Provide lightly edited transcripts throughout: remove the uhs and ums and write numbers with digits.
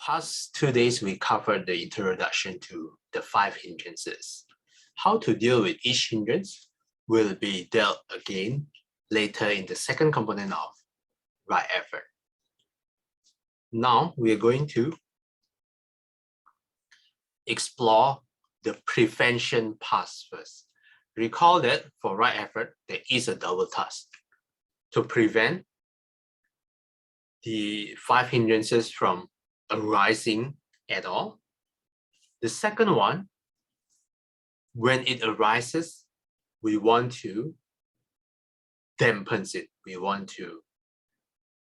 past 2 days, we covered the introduction to the 5 hindrances. How to deal with each hindrance will be dealt again later in the second component of right effort. Now we are going to explore the prevention paths first. Recall that for right effort, there is a double task to prevent the 5 hindrances from arising at all. The second one, when it arises, we want to dampen it. We want to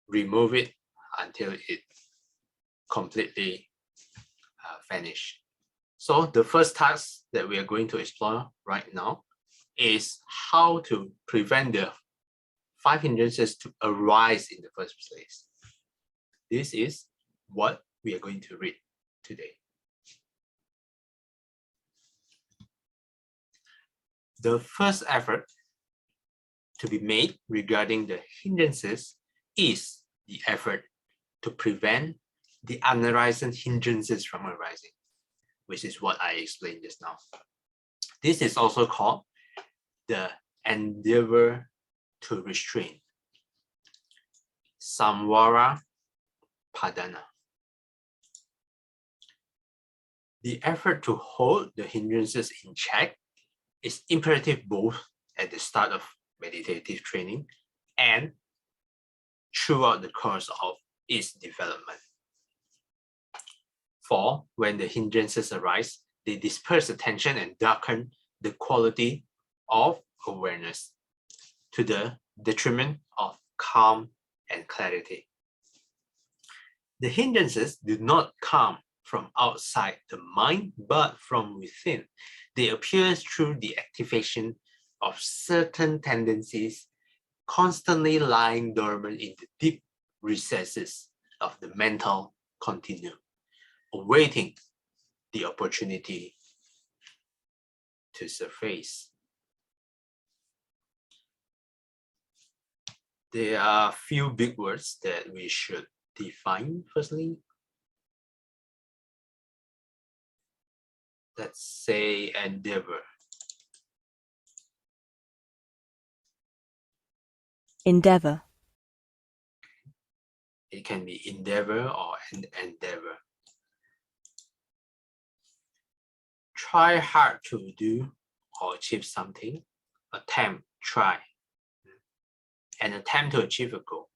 remove it until it completely vanishes. So the first task that we are going to explore right now is how to prevent the 5 hindrances to arise in the first place. This is what we are going to read today. The first effort to be made regarding the hindrances is the effort to prevent the unarisen hindrances from arising, which is what I explained just now. This is also called the endeavor to restrain, samvara padana. The effort to hold the hindrances in check is imperative both at the start of meditative training and throughout the course of its development. For when the hindrances arise, they disperse attention and darken the quality of awareness to the detriment of calm and clarity. The hindrances do not come from outside the mind, but from within. They appear through the activation of certain tendencies constantly lying dormant in the deep recesses of the mental continuum, awaiting the opportunity to surface. There are a few big words that we should define firstly. Let's say endeavor. Endeavor. It can be endeavor or endeavor. Try hard to do or achieve something. Attempt, try. An attempt to achieve a goal.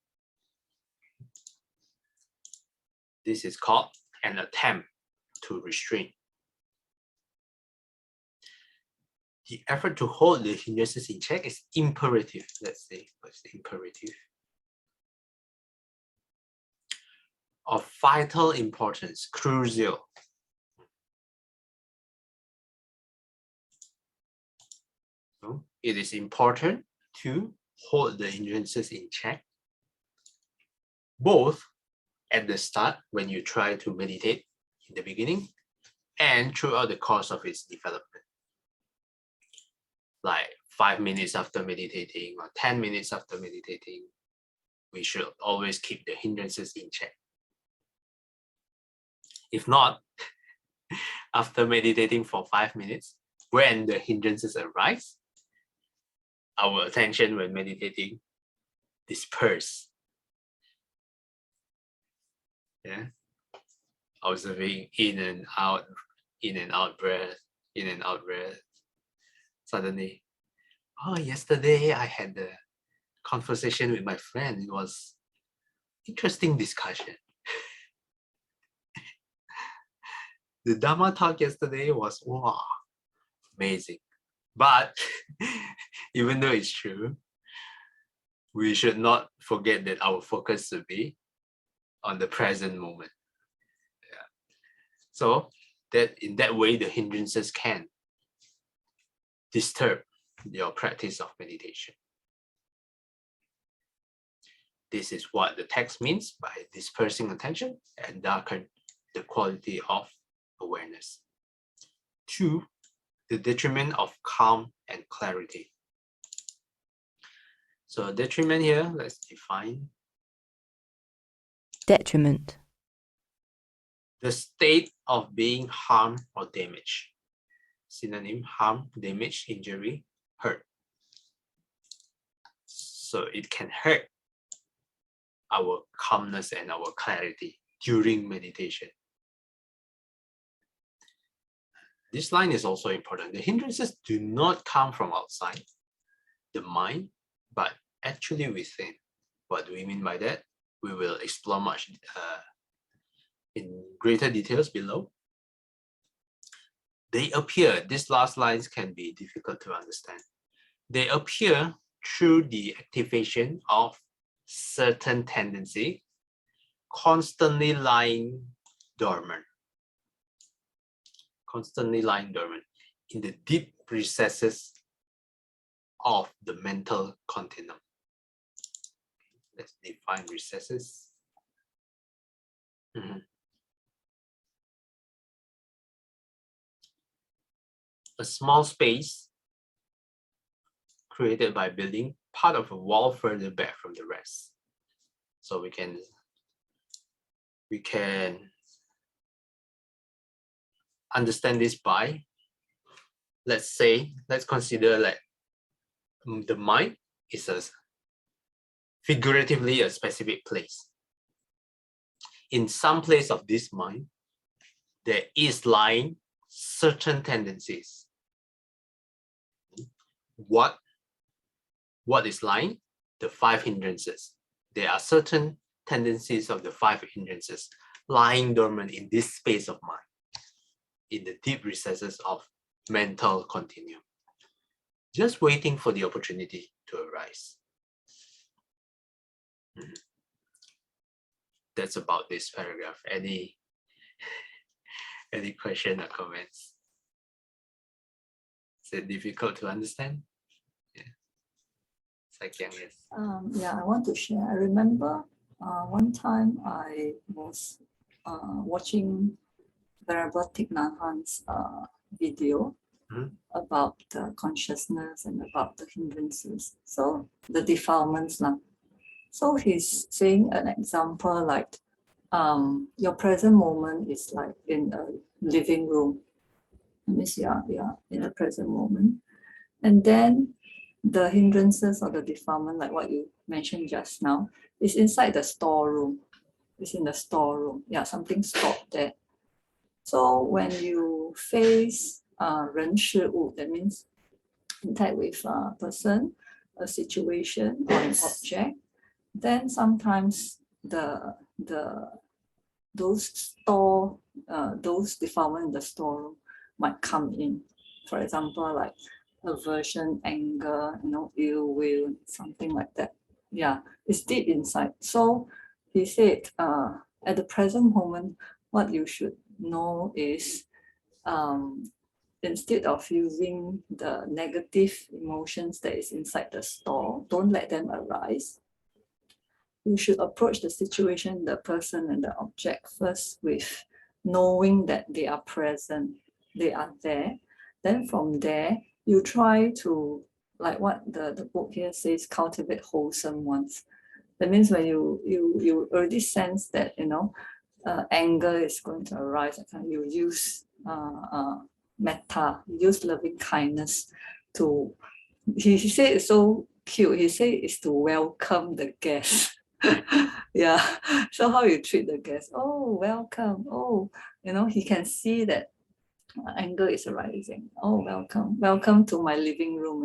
This is called an attempt to restrain. The effort to hold the hindrances in check is imperative. Let's say it's imperative. Of vital importance, crucial. So it is important to hold the hindrances in check, both at the start when you try to meditate in the beginning and throughout the course of its development. Like 5 minutes after meditating or 10 minutes after meditating, we should always keep the hindrances in check. If not, after meditating for 5 minutes, when the hindrances arise, our attention when meditating disperse. Yeah, observing in and out breath, in and out breath. Suddenly, oh, yesterday I had a conversation with my friend. It was interesting discussion. The Dharma talk yesterday was wow, amazing. But even though it's true, we should not forget that our focus should be on the present moment. Yeah. So that in that way, the hindrances can disturb your practice of meditation. This is what the text means by dispersing attention and darken the quality of awareness. 2, the detriment of calm and clarity. So detriment here, let's define. Detriment. the state of being harmed or damaged. Synonym: harm, damage, injury, hurt. So it can hurt our calmness and our clarity during meditation. This line is also important. The hindrances do not come from outside the mind, but actually within. What do we mean by that? We will explore much in greater details below. They appear, these last lines can be difficult to understand. They appear through the activation of certain tendency constantly lying dormant. Constantly lying dormant in the deep recesses of the mental continuum. Let's define recesses. A small space created by building part of a wall further back from the rest. So we can understand this by, let's consider like the mind is figuratively a specific place. In some place of this mind, there is lying certain tendencies. What is lying? The 5 hindrances. There are certain tendencies of the 5 hindrances lying dormant in this space of mind, in the deep recesses of mental continuum, just waiting for the opportunity to arise. That's about this paragraph. Any question or comments? Is it difficult to understand? Yeah. Sakyang, yes. Yeah, I want to share. I remember one time I was watching Venerable Thich Nhat Hanh's video about the consciousness and about the hindrances. So the defilements. So he's saying an example like your present moment is like in a living room. That means you are in the present moment. And then the hindrances or the defilement, like what you mentioned just now, is inside the storeroom. It's in the storeroom. Yeah, something stored there. So when you face 人事物, that means contact with a person, a situation, or an object, then sometimes those defilements in the storeroom might come in. For example, like aversion, anger, ill will, something like that. Yeah, it's deep inside. So he said, at the present moment, what you should know is, instead of using the negative emotions that is inside the store, don't let them arise. You should approach the situation, the person and the object first with knowing that they are present, they are there. Then from there, you try to, like what the book here says, cultivate wholesome ones. That means when you already sense that, anger is going to arise, you use metta, use loving kindness to, he said it's so cute, he said it's to welcome the guest. Yeah, so how you treat the guest? Oh, welcome. Oh, he can see that anger is arising. Oh, welcome to my living room.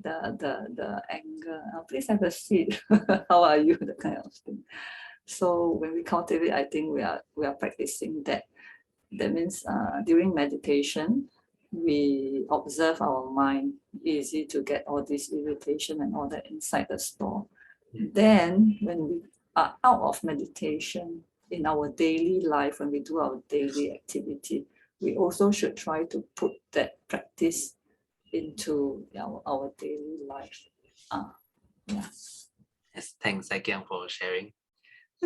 The anger. Oh, please have a seat. How are you? That kind of thing. So when we cultivate, I think we are practicing that. That means during meditation, we observe our mind. Easy to get all this irritation and all that inside the store. Then when we are out of meditation in our daily life, when we do our daily activity, we also should try to put that practice into our daily life. Yeah. Yes, thanks again for sharing.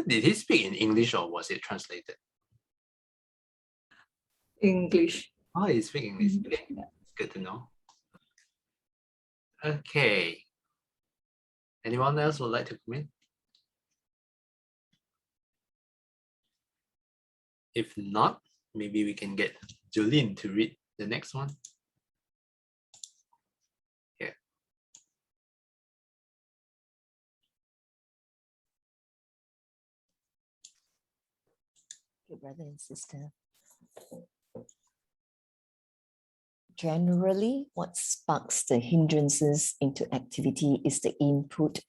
Did he speak in English or was it translated? English. Oh, he speaks English. Okay. Yeah. Good to know. Okay. Anyone else would like to comment? If not, maybe we can get Jolene to read the next one. Yeah. Your brother and sister. Generally, what sparks the hindrances into activity is the input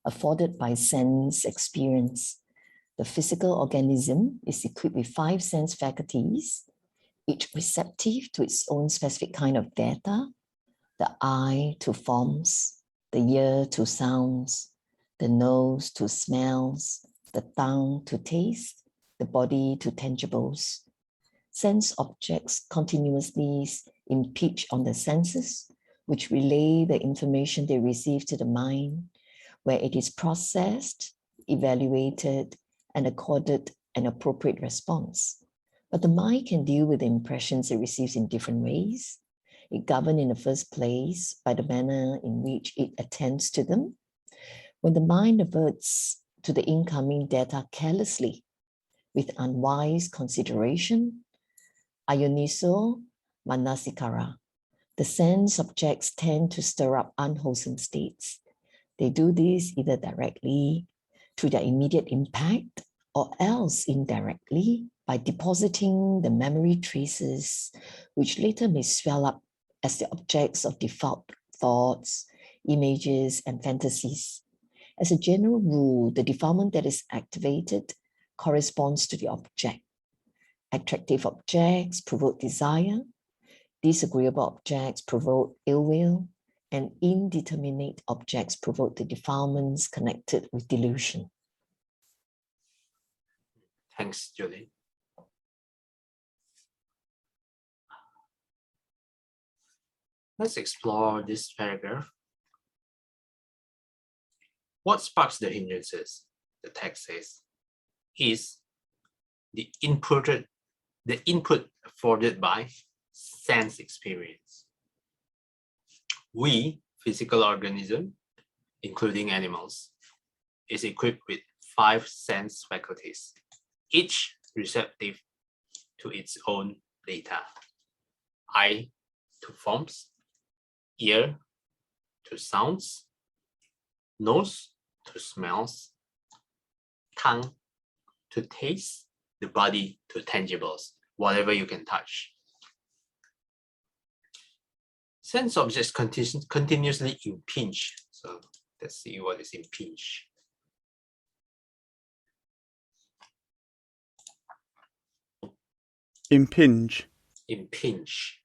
afforded by sense experience. The physical organism is equipped with 5 sense faculties, each receptive to its own specific kind of data: the eye to forms, the ear to sounds, the nose to smells, the tongue to taste, the body to tangibles. Sense objects continuously impinge on the senses, which relay the information they receive to the mind, where it is processed, evaluated, and accorded an appropriate response. But the mind can deal with the impressions it receives in different ways. It governs in the first place by the manner in which it attends to them. When the mind averts to the incoming data carelessly, with unwise consideration, Ayoniso, Manasikara, the sense objects tend to stir up unwholesome states. They do this either directly, through their immediate impact, or else indirectly by depositing the memory traces, which later may swell up as the objects of default thoughts, images, and fantasies. As a general rule, the defilement that is activated corresponds to the object. Attractive objects provoke desire, disagreeable objects provoke ill will, and indeterminate objects provoke the defilements connected with delusion. Thanks, Jolene. Let's explore this paragraph. What sparks the hindrances, the text says, is the input afforded by sense experience. We, physical organism, including animals, is equipped with 5 sense faculties, each receptive to its own data. Eye to forms, ear to sounds, nose to smells, tongue to taste, the body to tangibles, whatever you can touch. Sense objects continuously impinge. So let's see what is impinge. Impinge. Impinge.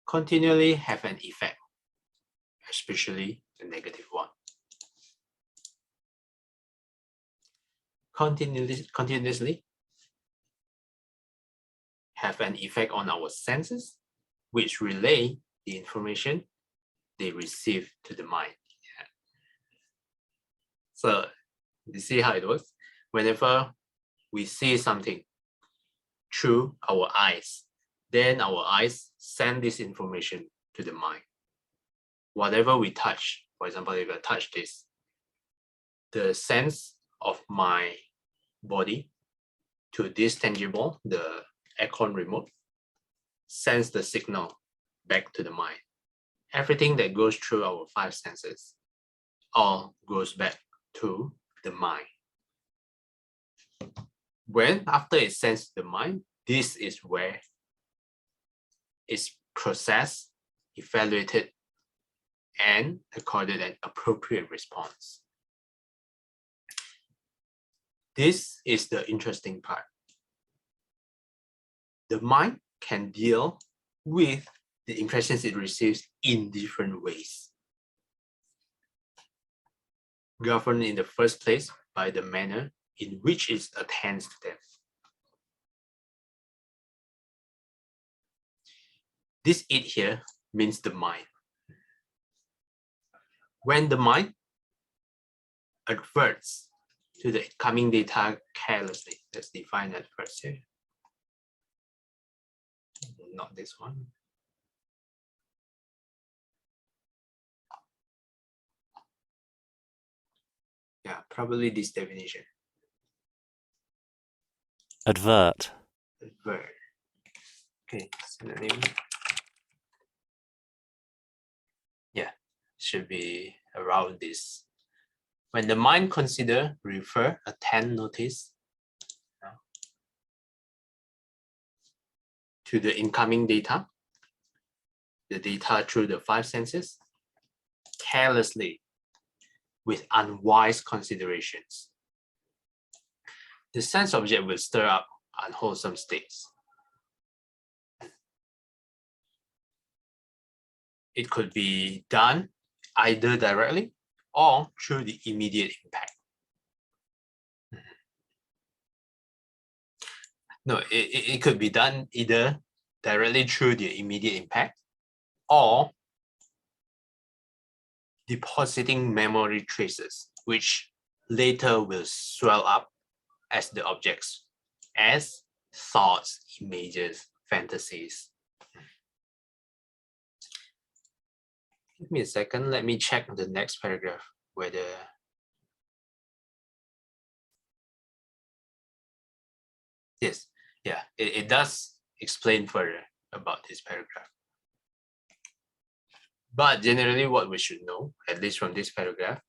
Continually have an effect, especially the negative one. Continuously have an effect on our senses, which relay the information they receive to the mind. Yeah. So you see how it works? Whenever we see something through our eyes, then our eyes send this information to the mind. Whatever we touch, for example, if I touch this, the sense of my body to this tangible, the aircon remote, sends the signal back to the mind. Everything that goes through our 5 senses all goes back to the mind. When after it sends to the mind, this is where it's processed, evaluated, and accorded an appropriate response. This is the interesting part. The mind can deal with the impressions it receives in different ways. Governed in the first place by the manner in which it attends to them. This it here means the mind. When the mind adverts to the coming data carelessly, let's define that first here. Not this one. Yeah, probably this definition. Advert. Advert. Okay, synonym. Yeah, should be around this. When the mind consider, refer, attend, notice to the incoming data, the data through the five senses, carelessly, with unwise considerations, the sense object will stir up unwholesome states. It could be done either directly or through the immediate impact. No, it could be done either directly through the immediate impact or depositing memory traces, which later will swell up as the objects, as thoughts, images, fantasies. Give me a second, let me check the next paragraph whether yes, yeah, it does explain further about this paragraph. But generally what we should know, at least from this paragraph,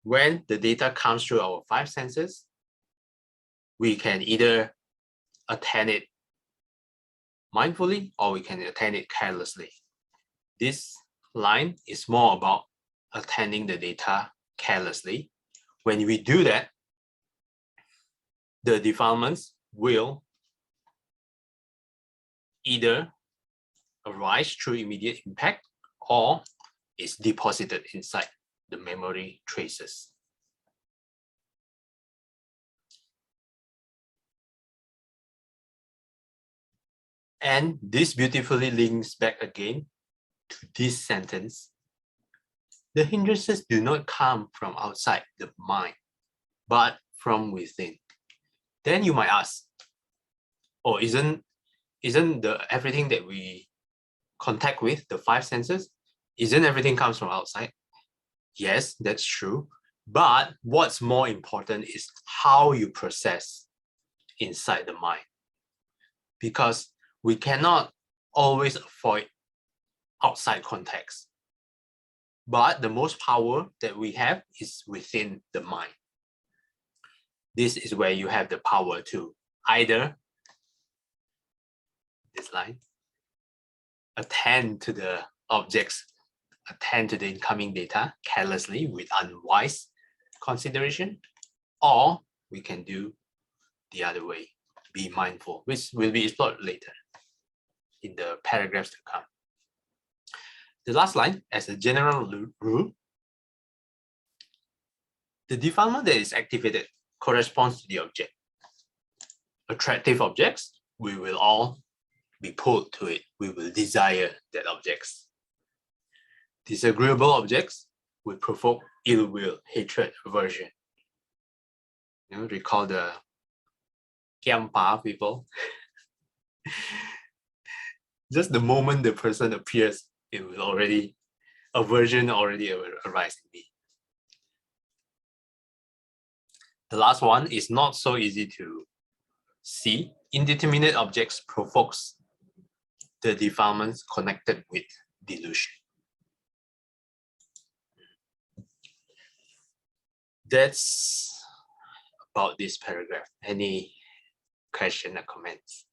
when the data comes through our five senses, we can either attend it mindfully or we can attend it carelessly. This line is more about attending the data carelessly. When we do that, the defilements will either arise through immediate impact or is deposited inside the memory traces. And this beautifully links back again to this sentence. The hindrances do not come from outside the mind, but from within. Then you might ask, oh, isn't everything that we contact with, the five senses, isn't everything comes from outside? Yes, that's true. But what's more important is how you process inside the mind. Because we cannot always avoid outside context. But the most power that we have is within the mind. This is where you have the power to either, this line, attend to the objects, attend to the incoming data carelessly with unwise consideration, or we can do the other way, be mindful, which will be explored later in the paragraphs to come. The last line, as a general rule, the defilement that is activated corresponds to the object. Attractive objects, we will all be pulled to it. We will desire that objects. Disagreeable objects will provoke ill will, hatred, aversion. You know, recall the Kiampa people. Just the moment the person appears, it will already, aversion already arise in me. The last one is not so easy to see. Indeterminate objects provokes the defilements connected with delusion. That's about this paragraph. Any question or comments?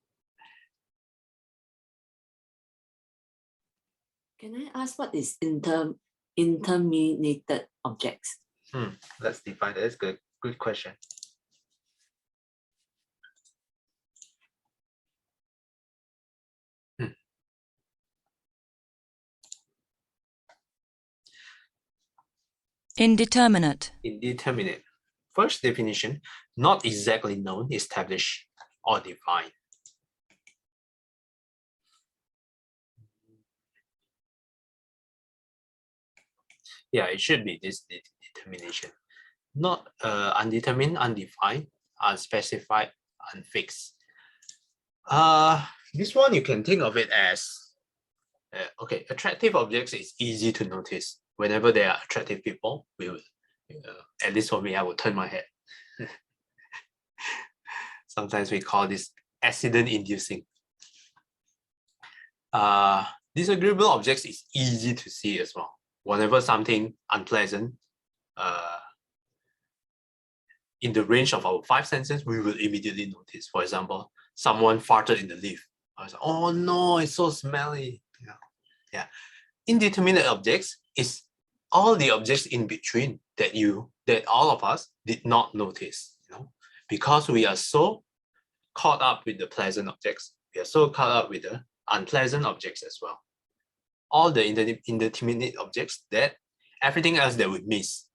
Can I ask what is interminated objects? Let's define that. That's good. Good question. Indeterminate. Indeterminate. First definition, not exactly known, established, or defined. Yeah, it should be this determination. Not undetermined, undefined, unspecified, unfixed. This one you can think of it as okay, attractive objects is easy to notice. Whenever there are attractive people, we will, at least for me, I will turn my head. Sometimes we call this accident inducing. Disagreeable objects is easy to see as well. Whenever something unpleasant in the range of our 5 senses, we will immediately notice. For example, someone farted in the lift. I was like, oh no, it's so smelly. Yeah. Indeterminate objects is all the objects in between that all of us did not notice, because we are so caught up with the pleasant objects. We are so caught up with the unpleasant objects as well. All the indeterminate objects, that everything else that we miss,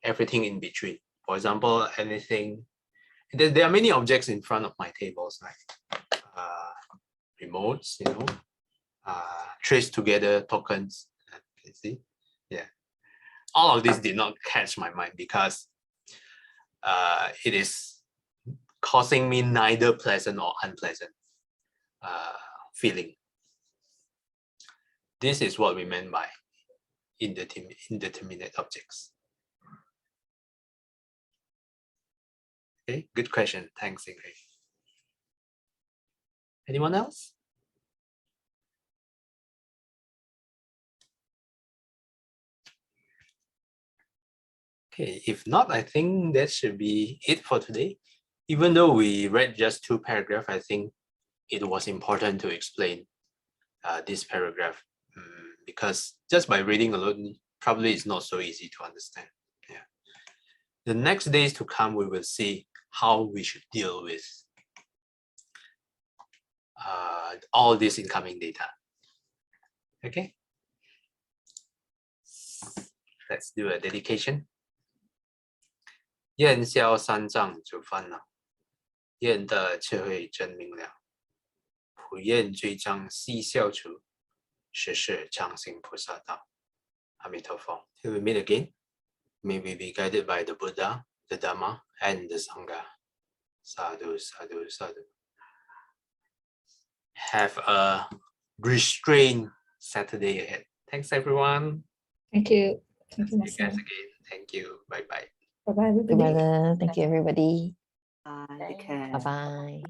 everything in between. For example, anything, there are many objects in front of my tables, like remotes, trace together tokens. You see, yeah. All of this did not catch my mind because it is causing me neither pleasant or unpleasant feeling. This is what we meant by indeterminate objects. Okay, good question. Thanks, Ingrid. Anyone else? Okay, if not, I think that should be it for today. Even though we read just 2 paragraphs, I think it was important to explain this paragraph because just by reading alone, probably it's not so easy to understand. Yeah. The next days to come, we will see how we should deal with all this incoming data. Okay. Let's do a dedication. 厌消三障诸烦恼，厌得智慧真明了。普厌罪障悉消除，时时常行菩萨道。阿弥陀佛。Till we meet again, may we be guided by the Buddha, the Dhamma, and the Sangha. Sadhu, sadhu, sadhu. Have a restrained Saturday ahead. Thanks, everyone. Thank you. Thank you, See you guys again. Thank you. Bye-bye. Bye-bye, everybody. Together. Thank you, everybody. Take care. Bye-bye.